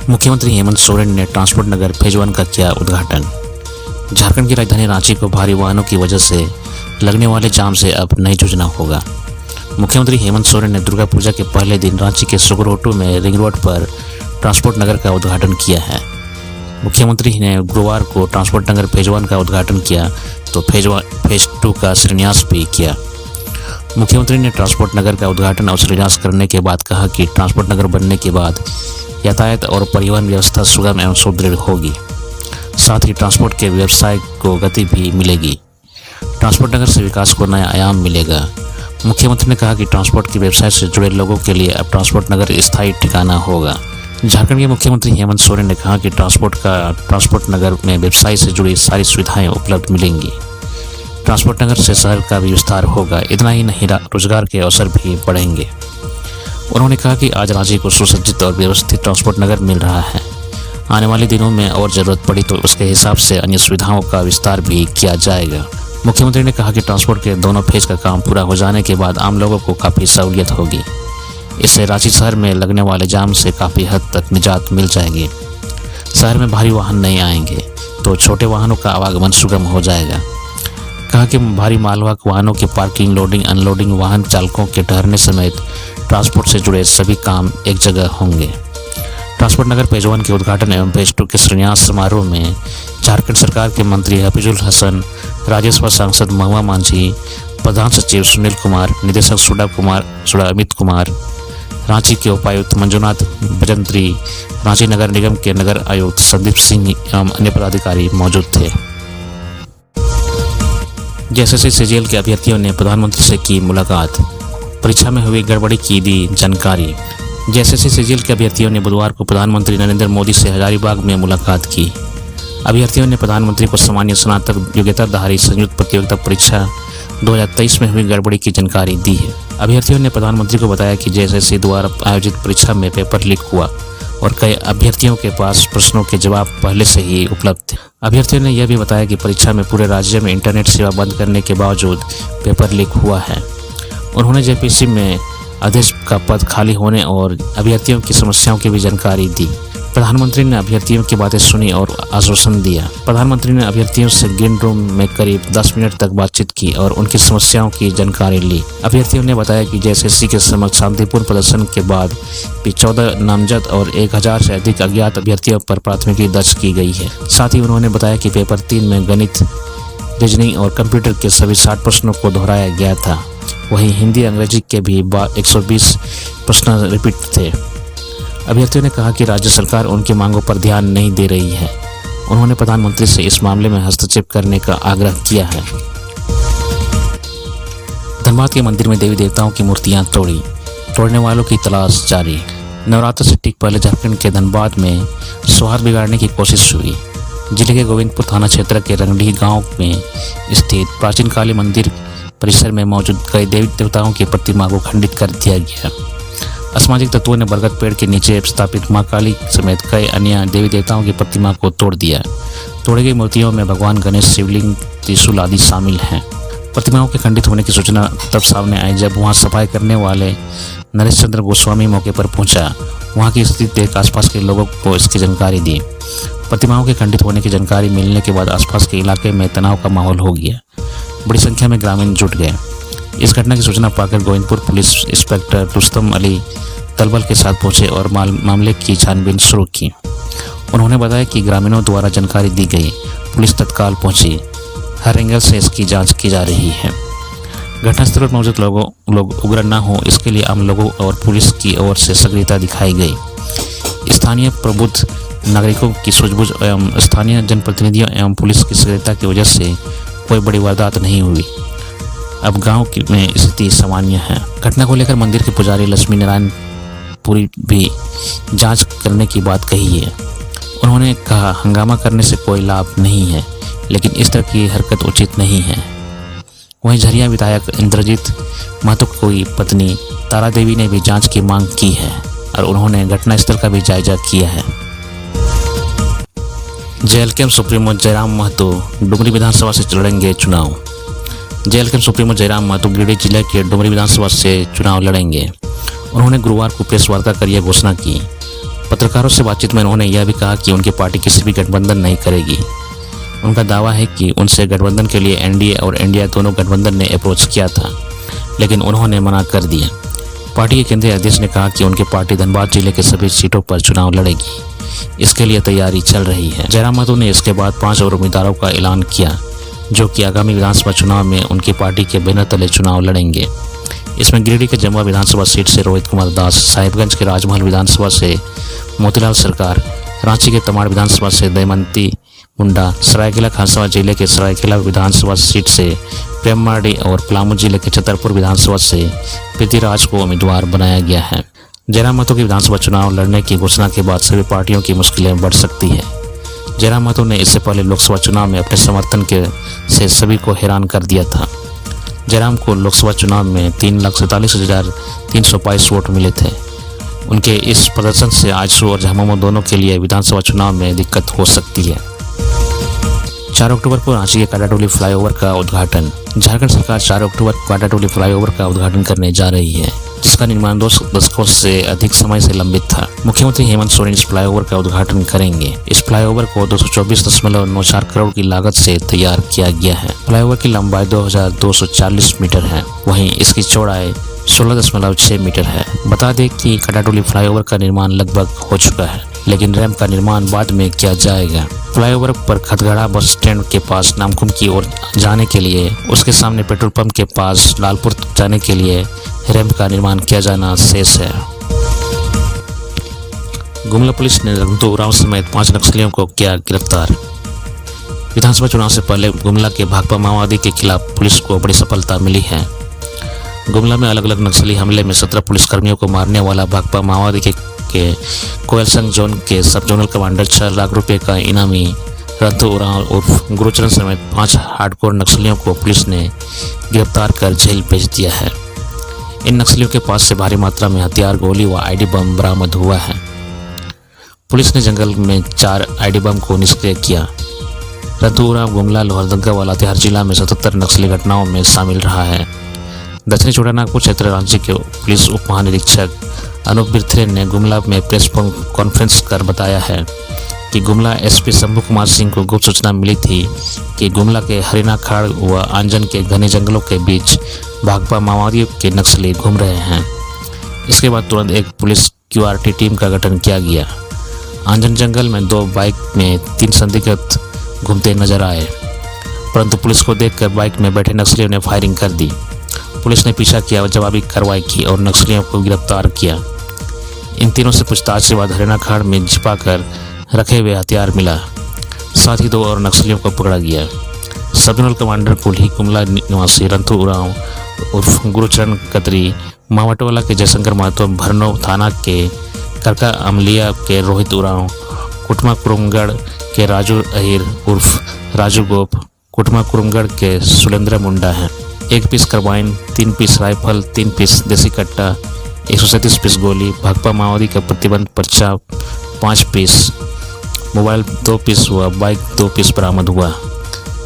मुख्यमंत्री हेमंत सोरेन ने ट्रांसपोर्ट नगर फेज 1 का किया उद्घाटन। झारखंड की राजधानी रांची को भारी वाहनों की वजह से लगने वाले जाम से अब नहीं जूझना होगा। मुख्यमंत्री हेमंत सोरेन ने दुर्गा पूजा के पहले दिन रांची के सुगरोटू में रिंग रोड पर ट्रांसपोर्ट नगर का उद्घाटन किया है। मुख्यमंत्री ने गुरुवार को ट्रांसपोर्ट नगर फेज 1 का उद्घाटन किया तो फेज 2 का शिलान्यास भी किया। मुख्यमंत्री ने ट्रांसपोर्ट नगर का उद्घाटन और शिलान्यास करने के बाद कहा कि ट्रांसपोर्ट नगर बनने के बाद यातायात और परिवहन व्यवस्था सुगम एवं सुदृढ़ होगी, साथ ही ट्रांसपोर्ट के व्यवसाय को गति भी मिलेगी। ट्रांसपोर्ट नगर से विकास को नया आयाम मिलेगा। मुख्यमंत्री ने कहा कि ट्रांसपोर्ट के व्यवसाय से जुड़े लोगों के लिए अब ट्रांसपोर्ट नगर स्थायी ठिकाना होगा। झारखंड के मुख्यमंत्री हेमंत सोरेन ने कहा कि ट्रांसपोर्ट नगर में व्यवसाय से जुड़ी सारी सुविधाएं उपलब्ध मिलेंगी। ट्रांसपोर्ट नगर से शहर का भी विस्तार होगा। इतना ही नहीं, रोजगार के अवसर भी बढ़ेंगे। उन्होंने कहा कि आज रांची को सुसज्जित और व्यवस्थित ट्रांसपोर्ट नगर मिल रहा है। आने वाले दिनों में और ज़रूरत पड़ी तो उसके हिसाब से अन्य सुविधाओं का विस्तार भी किया जाएगा। मुख्यमंत्री ने कहा कि ट्रांसपोर्ट के दोनों फेज का काम पूरा हो जाने के बाद आम लोगों को काफ़ी सहूलियत होगी। इससे रांची शहर में लगने वाले जाम से काफ़ी हद तक निजात मिल जाएगी। शहर में भारी वाहन नहीं आएंगे तो छोटे वाहनों का आवागमन सुगम हो जाएगा। कहा कि भारी मालवाहक वाहनों के पार्किंग, लोडिंग, अनलोडिंग, वाहन चालकों के ठहरने समेत ट्रांसपोर्ट से जुड़े सभी काम एक जगह होंगे। ट्रांसपोर्ट नगर फेज 1 के उद्घाटन एवं फेज 2 के शिलान्यास समारोह में झारखंड सरकार के मंत्री हफीजुल हसन, राज्यसभा सांसद महुआ मांझी, प्रधान सचिव सुनील कुमार, निदेशक सुडा अमित कुमार, रांची के उपायुक्त मंजुनाथ भजंत्री, रांची नगर निगम के नगर आयुक्त संदीप सिंह एवं अन्य पदाधिकारी मौजूद थे। जेएसएससी सीजीएल के अभ्यर्थियों ने प्रधानमंत्री से की मुलाकात। परीक्षा में हुई गड़बड़ी की दी जानकारी। जेएसएससी सीजीएल के अभ्यर्थियों ने बुधवार को प्रधानमंत्री नरेंद्र मोदी से हजारीबाग में मुलाकात की। अभ्यर्थियों ने प्रधानमंत्री को सामान्य स्नातक योग्यताधारी संयुक्त प्रतियोगिता परीक्षा 2023 में हुई गड़बड़ी की जानकारी दी है। अभ्यर्थियों ने प्रधानमंत्री को बताया कि जेएसएससी द्वारा आयोजित परीक्षा में पेपर लीक हुआ और कई अभ्यर्थियों के पास प्रश्नों के जवाब पहले से ही उपलब्ध थे। अभ्यर्थियों ने यह भी बताया कि परीक्षा में पूरे राज्य में इंटरनेट सेवा बंद करने के बावजूद पेपर लीक हुआ है। उन्होंने जेपीएससी में अध्यक्ष का पद खाली होने और अभ्यर्थियों की समस्याओं की भी जानकारी दी। प्रधानमंत्री ने अभ्यर्थियों की बातें सुनी और आश्वासन दिया। प्रधानमंत्री ने अभ्यर्थियों से ग्रीन रूम में करीब 10 मिनट तक बातचीत की और उनकी समस्याओं की जानकारी ली। अभ्यर्थियों ने बताया कि जेएसएससी के समक्ष शांतिपूर्ण प्रदर्शन के बाद भी 14 नामजद और 1000 से अधिक अज्ञात अभ्यर्थियों पर प्राथमिकी दर्ज की गई है। साथ ही उन्होंने बताया कि पेपर 3 में गणित, रीजनिंग और कंप्यूटर के सभी 60 प्रश्नों को दोहराया गया था। वहीं हिंदी, अंग्रेजी के भी 120 प्रश्न रिपीट थे। अभ्यर्थियों ने कहा कि राज्य सरकार उनकी मांगों पर ध्यान नहीं दे रही है। उन्होंने प्रधानमंत्री से इस मामले में हस्तक्षेप करने का आग्रह किया है। धनबाद के मंदिर में देवी देवताओं की मूर्तियां तोड़ने वालों की तलाश जारी। नवरात्र से ठीक पहले झारखंड के धनबाद में सौहार्द बिगाड़ने की कोशिश हुई। जिले के गोविंदपुर थाना क्षेत्र के रंगडीह गांव में स्थित प्राचीन काली मंदिर परिसर में मौजूद कई देवी देवताओं की प्रतिमा को खंडित कर दिया गया। असामाजिक तत्वों ने बरगद पेड़ के नीचे स्थापित मां काली समेत कई अन्य देवी देवताओं की प्रतिमा को तोड़ दिया। तोड़ी गई मूर्तियों में भगवान गणेश, शिवलिंग, त्रिशूल आदि शामिल हैं। प्रतिमाओं के खंडित होने की सूचना तब सामने आई जब वहां सफाई करने वाले नरेश चंद्र गोस्वामी मौके पर पहुंचा। वहां की स्थिति देख आसपास के लोगों को इसकी जानकारी दी। प्रतिमाओं के खंडित होने की जानकारी मिलने के बाद आसपास के इलाके में तनाव का माहौल हो गया। बड़ी संख्या में ग्रामीण जुट गए। इस घटना की सूचना पाकर गोविंदपुर पुलिस इंस्पेक्टर रुस्तम अली दलबल के साथ पहुंचे और मामले की छानबीन शुरू की। उन्होंने बताया कि ग्रामीणों द्वारा जानकारी दी गई। पुलिस तत्काल पहुंची। हर एंगल से इसकी जांच की जा रही है। घटनास्थल पर मौजूद लोग उग्र न हो, इसके लिए आम लोगों और पुलिस की ओर से सक्रियता दिखाई गई। स्थानीय प्रबुद्ध नागरिकों की सूझबूझ एवं स्थानीय जनप्रतिनिधियों एवं पुलिस की सक्रियता की वजह से कोई बड़ी वारदात नहीं हुई। अब गांव में स्थिति सामान्य है। घटना को लेकर मंदिर के पुजारी लक्ष्मी नारायण पुरी भी जांच करने की बात कही है। उन्होंने कहा, हंगामा करने से कोई लाभ नहीं है, लेकिन इस तरह की हरकत उचित नहीं है। वहीं झरिया विधायक इंद्रजीत महतो की पत्नी तारा देवी ने भी जांच की मांग की है और उन्होंने घटनास्थल का भी जायजा किया है। जेएलकेएम सुप्रीमो जयराम महतो डुमरी विधानसभा से लड़ेंगे चुनाव। जेएलकेएम सुप्रीमो जयराम महतो गिरिडीह जिले के डुमरी विधानसभा से चुनाव लड़ेंगे। उन्होंने गुरुवार को प्रेस वार्ता कर यह घोषणा की। पत्रकारों से बातचीत में उन्होंने यह भी कहा कि उनकी पार्टी किसी भी गठबंधन नहीं करेगी। उनका दावा है कि उनसे गठबंधन के लिए एनडीए और इंडिया दोनों गठबंधन ने अप्रोच किया था, लेकिन उन्होंने मना कर दिया। पार्टी के केंद्रीय अध्यक्ष ने कहा कि उनकी पार्टी धनबाद जिले के सभी सीटों पर चुनाव लड़ेगी। इसके लिए तैयारी चल रही है। जयराम महतो ने इसके बाद 5 और उम्मीदवारों का ऐलान किया, जो कि आगामी विधानसभा चुनाव में उनकी पार्टी के बैनर तले चुनाव लड़ेंगे। इसमें गिरिडीह के जमुआ विधानसभा सीट से रोहित कुमार दास, साहिबगंज के राजमहल विधानसभा से मोतीलाल सरकार, रांची के तमाड़ विधानसभा से दमयंती मुंडा, सरायकेला खारसावां जिले के सरायकेला विधानसभा सीट से प्रेम मार्डी और पलामू जिले के छतरपुर विधानसभा से पृथ्वीराज को उम्मीदवार बनाया गया है। जयराम महतो की विधानसभा चुनाव लड़ने की घोषणा के बाद सभी पार्टियों की मुश्किलें बढ़ सकती है। जयराम महतो ने इससे पहले लोकसभा चुनाव में अपने समर्थन से सभी को हैरान कर दिया था। जयराम को लोकसभा चुनाव में 3,47,322 वोट मिले थे। उनके इस प्रदर्शन से आजसू और झामुमो दोनों के लिए विधानसभा चुनाव में दिक्कत हो सकती है। 4 अक्टूबर को रांची के काटाटोली फ्लाईओवर का उद्घाटन। झारखंड सरकार 4 अक्टूबर को काटाटोली फ्लाईओवर का उद्घाटन करने जा रही है, जिसका निर्माण 2 दशकों से अधिक समय से लंबित था। मुख्यमंत्री हेमंत सोरेन इस फ्लाईओवर का उद्घाटन करेंगे। इस फ्लाईओवर को 224.94 करोड़ की लागत से तैयार किया गया है। फ्लाईओवर की लंबाई 2240 मीटर है, वहीं इसकी चौड़ाई 16.6 मीटर है। बता दें कि काटाटोली फ्लाईओवर का निर्माण लगभग हो चुका है, लेकिन रैंप का निर्माण बाद में किया जाएगा। फ्लाईओवर पर खतगड़ा बस स्टैंड के पास नामकुम की ओर जाने के लिए, उसके सामने पेट्रोल पंप के पास लालपुर जाने के लिए रैंप का निर्माण किया जाना शेष है। गुमला पुलिस ने रघुनाथ उरांव समेत 5 नक्सलियों को किया गिरफ्तार। विधानसभा चुनाव से पहले गुमला के भाकपा माओवादी के खिलाफ पुलिस को बड़ी सफलता मिली है। गुमला में अलग अलग नक्सली हमले में 17 पुलिसकर्मियों को मारने वाला भाकपा माओवादी के कोयलसंग जोन के सब जोनल कमांडर 4 लाख रुपए का इनामी रघुनाथ उरांव उर्फ गुरुचरण समेत 5 हार्डकोर नक्सलियों को पुलिस ने गिरफ्तार कर जेल भेज दिया है। इन नक्सलियों के पास से भारी मात्रा में हथियार, गोली व आईडी बम बरामद हुआ है। पुलिस ने जंगल में 4 आईडी बम को निष्क्रिय किया। रघुनाथ उरांव गुमला, लोहरदगा व लातेहार जिला में 77 नक्सली घटनाओं में शामिल रहा है। दक्षिणी छोटानागपुर क्षेत्र रांची के पुलिस उप महानिरीक्षक अनूप बिरथरे ने गुमला में प्रेस कॉन्फ्रेंस कर बताया है कि गुमला एसपी शंभू कुमार सिंह को गुप्त सूचना मिली थी कि गुमला के हरिना खाड़ व आंजन के घने जंगलों के बीच भाकपा माओवादियों के नक्सली घूम रहे हैं। इसके बाद तुरंत एक पुलिस क्यूआरटी टीम का गठन किया गया। आंजन जंगल में 2 बाइक में 3 संदिग्ध घूमते नजर आए, परंतु पुलिस को देखकर बाइक में बैठे नक्सलियों ने फायरिंग कर दी। पुलिस ने पीछा किया और जवाबी कार्रवाई की और नक्सलियों को गिरफ्तार किया। इन तीनों से पूछताछ के बाद हरिना खाड़ में छिपाकर रखे हुए हथियार मिला। साथ ही 2 और नक्सलियों को पकड़ा गया। सब जोनल कमांडर कुल्ही गुमला निवासी रघुनाथ उरांव उर्फ गुरुचरण कतरी, मावटवाला के जयशंकर महतो, भरनो थाना के करका अमलिया के रोहित उरांव, कुटमा कुरुमगढ़ के राजू अहिर उर्फ राजू गोप, कुटमा कुरुमगढ़ के सुलेंद्र मुंडा हैं। 1 piece carbine, 3 piece rifle, 3 piece देसी कट्टा, 137 पीस गोली, भाकपा माओवादी का प्रतिबंध पर्चा 5 पीस, मोबाइल 2 पीस हुआ, बाइक 2 पीस बरामद हुआ।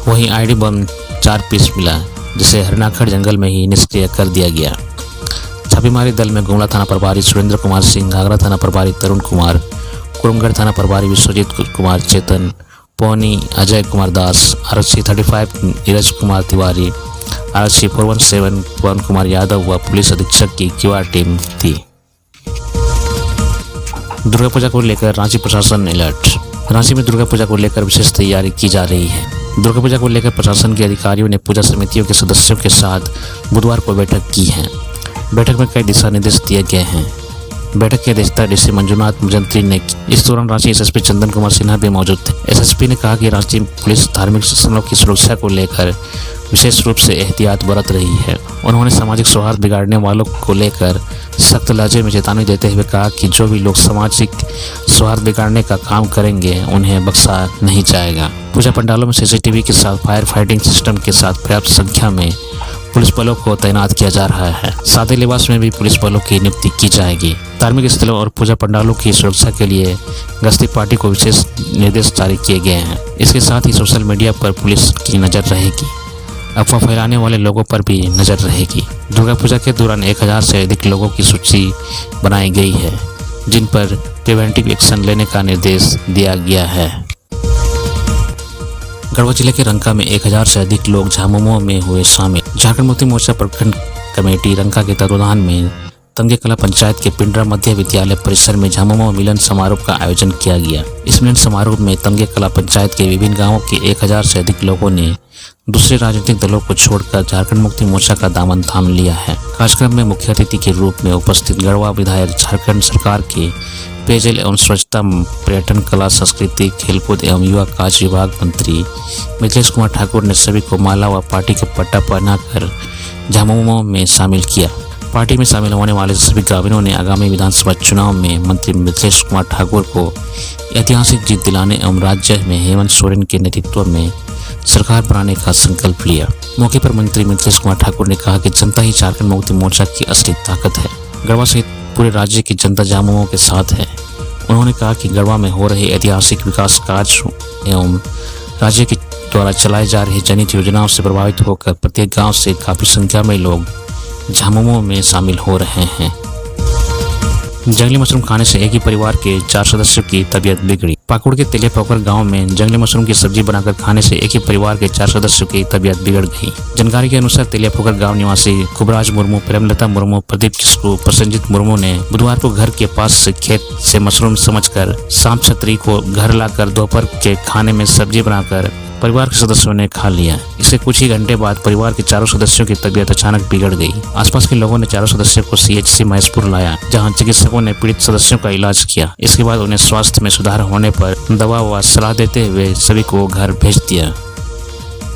वहीं आईडी बम 4 पीस मिला, जिसे हरिनाखड़ जंगल में ही निष्क्रिय कर दिया गया। छापेमारी दल में गुमला थाना प्रभारी सुरेंद्र कुमार सिंह, आगरा थाना प्रभारी तरुण कुमार, कुरुमगढ़ थाना प्रभारी विश्वजीत कुमार चेतन, पौनी अजय कुमार दास, आरक्षी 35 नीरज कुमार तिवारी, आरक्षी 417 पवन कुमार यादव व पुलिस अधीक्षक की क्यूआर टीम थी। दुर्गा पूजा को लेकर रांची प्रशासन अलर्ट। रांची में दुर्गा पूजा को लेकर विशेष तैयारी की जा रही है। दुर्गा पूजा को लेकर प्रशासन के अधिकारियों ने पूजा समितियों के सदस्यों के साथ बुधवार को बैठक की है। बैठक में कई दिशा निर्देश दिए गए हैं। बैठक की अध्यक्षता डीसी मंजुनाथ मुजंत्री ने की। इस दौरान रांची एसएसपी चंदन कुमार सिन्हा भी मौजूद थे। एसएसपी ने कहा कि रांची पुलिस धार्मिक स्थलों की सुरक्षा को लेकर विशेष रूप से एहतियात बरत रही है। उन्होंने सामाजिक सौहार्द बिगाड़ने वालों को लेकर सख्त लहजे में चेतावनी देते हुए कहा कि जो भी लोग सामाजिक सौहार्द बिगाड़ने का काम करेंगे उन्हें बख्शा नहीं जाएगा। पूजा पंडालों में सीसीटीवी के साथ फायर फाइटिंग सिस्टम के साथ पर्याप्त संख्या में पुलिस बलों को तैनात किया जा रहा है। सादे लिबास में भी पुलिस बलों की नियुक्ति की जाएगी। धार्मिक स्थलों और पूजा पंडालों की सुरक्षा के लिए गश्ती पार्टी को विशेष निर्देश जारी किए गए हैं। इसके साथ ही सोशल मीडिया पर पुलिस की नज़र रहेगी। अफवाह फैलाने वाले लोगों पर भी नज़र रहेगी। दुर्गा पूजा के दौरान 1000 से अधिक लोगों की सूची बनाई गई है। जिन पर प्रिवेंटिव एक्शन लेने का निर्देश दिया गया है। गढ़वा जिले के रंका में 1000 से अधिक लोग झामुमो में हुए शामिल। झारखंड मुक्ति मोर्चा प्रखंड कमेटी रंका के तत्वाधान में तंगे कला पंचायत के पिंडरा मध्य विद्यालय परिसर में झामुमो मिलन समारोह का आयोजन किया गया। इस मिलन समारोह में तंगे कला पंचायत के विभिन्न गांवों के 1000 से अधिक लोगों ने दूसरे राजनीतिक दलों को छोड़कर झारखंड मुक्ति मोर्चा का दामन थाम लिया है। कार्यक्रम में मुख्य अतिथि के रूप में उपस्थित गढ़वा विधायक, झारखंड सरकार के पेयजल एवं स्वच्छता, पर्यटन, कला, संस्कृति, खेलकूद एवं युवा कार्य विभाग मंत्री मिथिलेश कुमार ठाकुर ने सभी को माला व पार्टी का पट्टा पहनाकर झामुमो में शामिल किया। पार्टी में शामिल होने वाले सभी ग्रामीणों ने आगामी विधानसभा चुनाव में मंत्री मिथिलेश कुमार ठाकुर को ऐतिहासिक जीत दिलाने एवं राज्य में हेमंत सोरेन के नेतृत्व में सरकार बनाने का संकल्प लिया। मौके पर मंत्री मिथिलेश कुमार ठाकुर ने कहा कि जनता ही झारखंड मुक्ति मोर्चा की असली ताकत है। गढ़वा सहित पूरे राज्य की जनता झामुमो के साथ है। उन्होंने कहा कि गढ़वा में हो रहे ऐतिहासिक विकास कार्य एवं राज्य के द्वारा चलाई जा रही जनहित योजनाओं से प्रभावित होकर प्रत्येक गांव से काफी संख्या में लोग झामुमो में शामिल हो रहे हैं। जंगली मशरूम खाने से एक ही परिवार के 4 सदस्यों की तबीयत बिगड़ी। पाकुड़ के तेलिया पोखर गांव में जंगली मशरूम की सब्जी बनाकर खाने से एक ही परिवार के 4 सदस्यों की तबीयत बिगड़ गई। जानकारी के अनुसार तेलिया पोखर गांव निवासी खुबराज मुर्मू, प्रेमलता मुर्मू, प्रदीप किस्कू, प्रसन्नजीत मुर्मू ने बुधवार को घर के पास से खेत से मशरूम समझकर शाम छतरी को घर लाकर दोपहर के खाने में सब्जी बनाकर परिवार के सदस्यों ने खा लिया। इसके कुछ ही घंटे बाद परिवार के 4 सदस्यों की तबीयत अचानक बिगड़ गई। आसपास के लोगों ने 4 सदस्यों को CHC महेशपुर लाया, जहां चिकित्सकों ने पीड़ित सदस्यों का इलाज किया। इसके बाद उन्हें स्वास्थ्य में सुधार होने पर दवा व सलाह देते हुए सभी को घर भेज दिया।